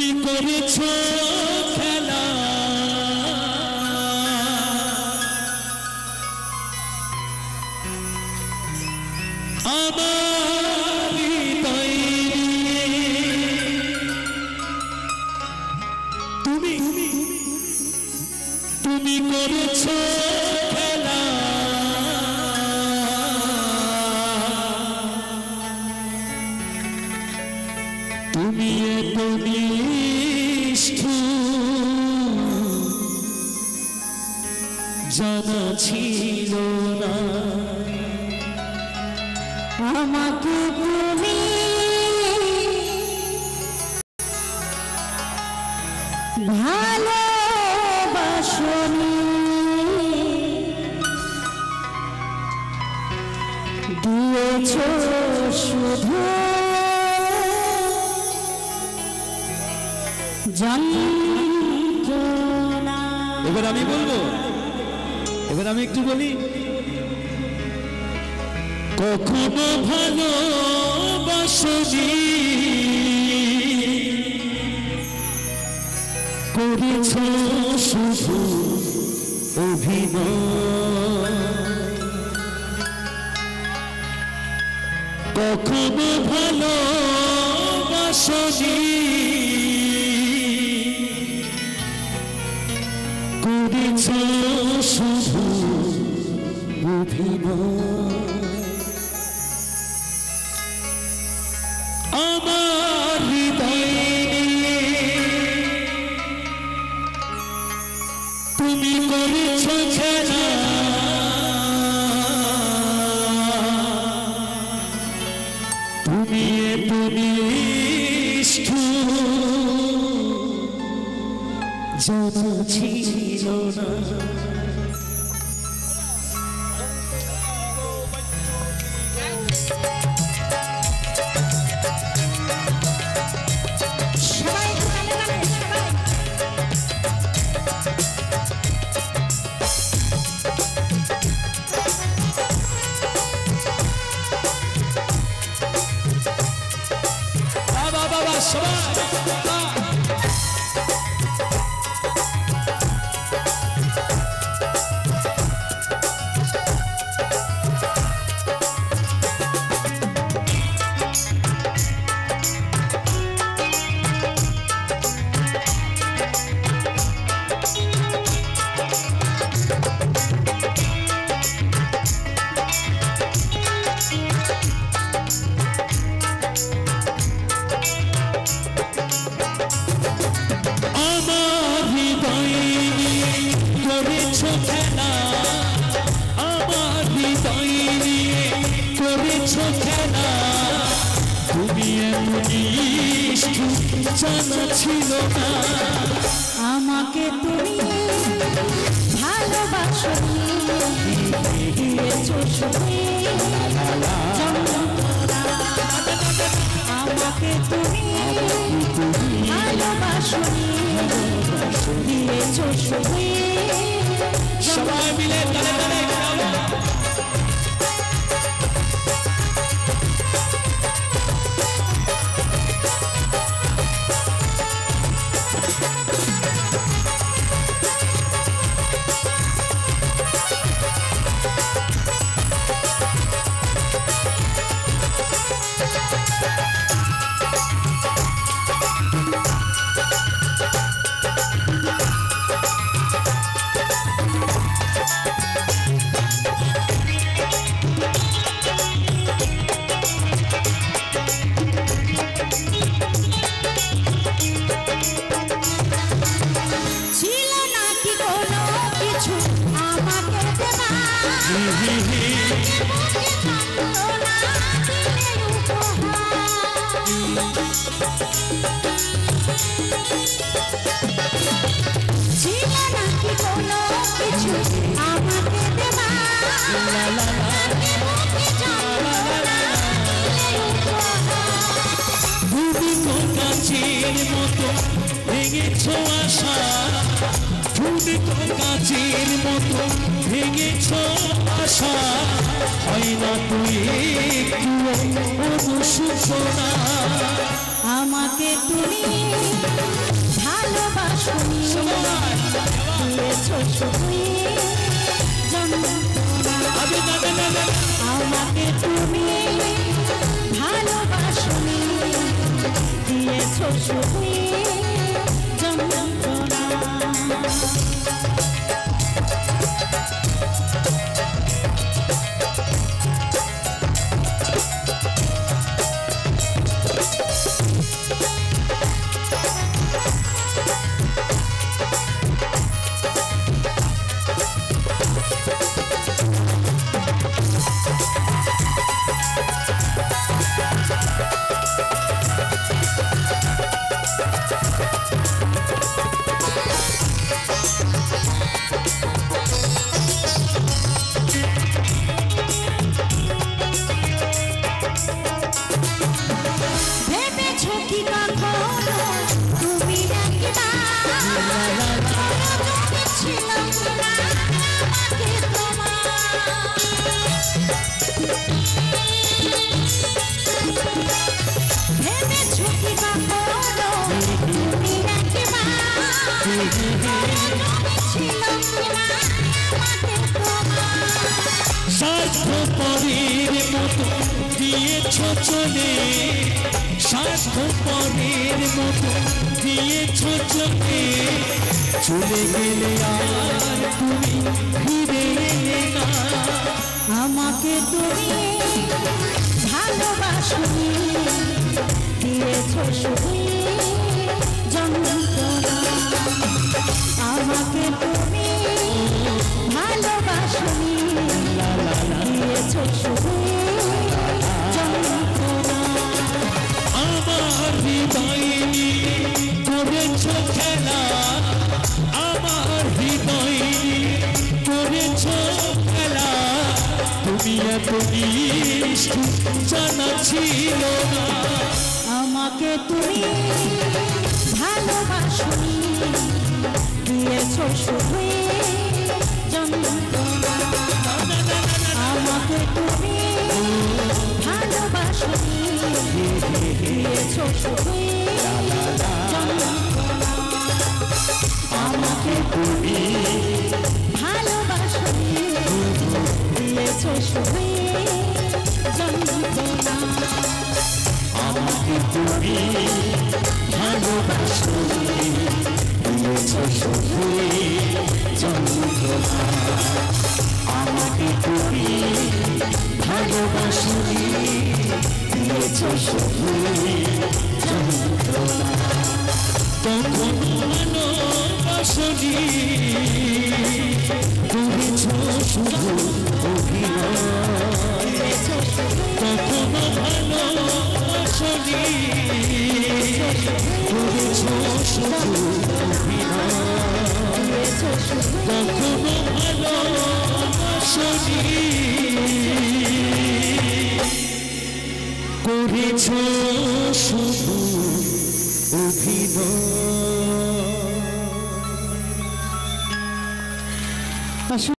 তুমি করেছো খেলা আমার তুমি তুমি করেছো খেলা তুমি এত জানা ছিল না আমাকে তুমি ভালোবাসনি দিয়েছ শুধু যন্ত্রণা। এবার আমি বলবো, এবার আমি একটু বলি। কখনো ভালোবাসনি করেছ শুধু অভিনয়, কখনো ভালোবাসনি করেছ শুধু অভিনয়। আমার হৃদয়ে তুমি করেছ খেলা তুমি এত নিষ্ঠুর জানা ছিল না। জানা ছিল না আমাকে তুমি ভালোবাসনি দিয়েছ শুধু যন্ত্রণা। আমাকে তুমি ভালোবাসনি দিয়েছ শুধু। সবাই মিলে তালে তালে কাঁচের মতো ভেঙেছ আশা হয় না তুই অনুশোচনা। আমাকে তুমি ভালোবাসনি দিয়েছো শুধুই যন্ত্রণা আমাকে তুমি ভালোবাসনি দিয়েছো শুধুই যন্ত্রণা স্বার্থপরের মতো দিয়েছো চলে স্বার্থপরের মতো দিয়েছো চলে চলে গেলে আর তুমি ফিরে এলে না আমাকে তুমি ভালোবাসনি দিয়েছো শুধুই যন্ত্রণা আমাকে তুমি ভালোবাসনি দিয়েছো শুধুই যন্ত্রণা আমার হৃদয় নিয়ে করেছো খেলা আমার হৃদয় নিয়ে করেছো খেলা তুমি এত মিষ্টি জানা ছিল না আমাকে তুমি ভালোবাসনি দিয়েছো শুধুই যন্ত্রণা আমাকে তুমি ভালোবাসনি দিয়েছো শুধুই যন্ত্রণা আমাকে তুমি ভালোবাসনি দিয়েছো শুধুই যন্ত্রণা আমাকে তুমি ভালোবাসনি দিয়েছো শুধুই যন্ত্রণা আমাকে তুমি ভালোবাসনি দিয়েছো শুধুই যন্ত্রণা কখনো ভালোবাসনি করেছো শুধু অভিনয় কখনো ভালোবাসনি করেছো শুধু অভিনয় কখনো ভালোবাসনি করেছো শুধু অভিনয়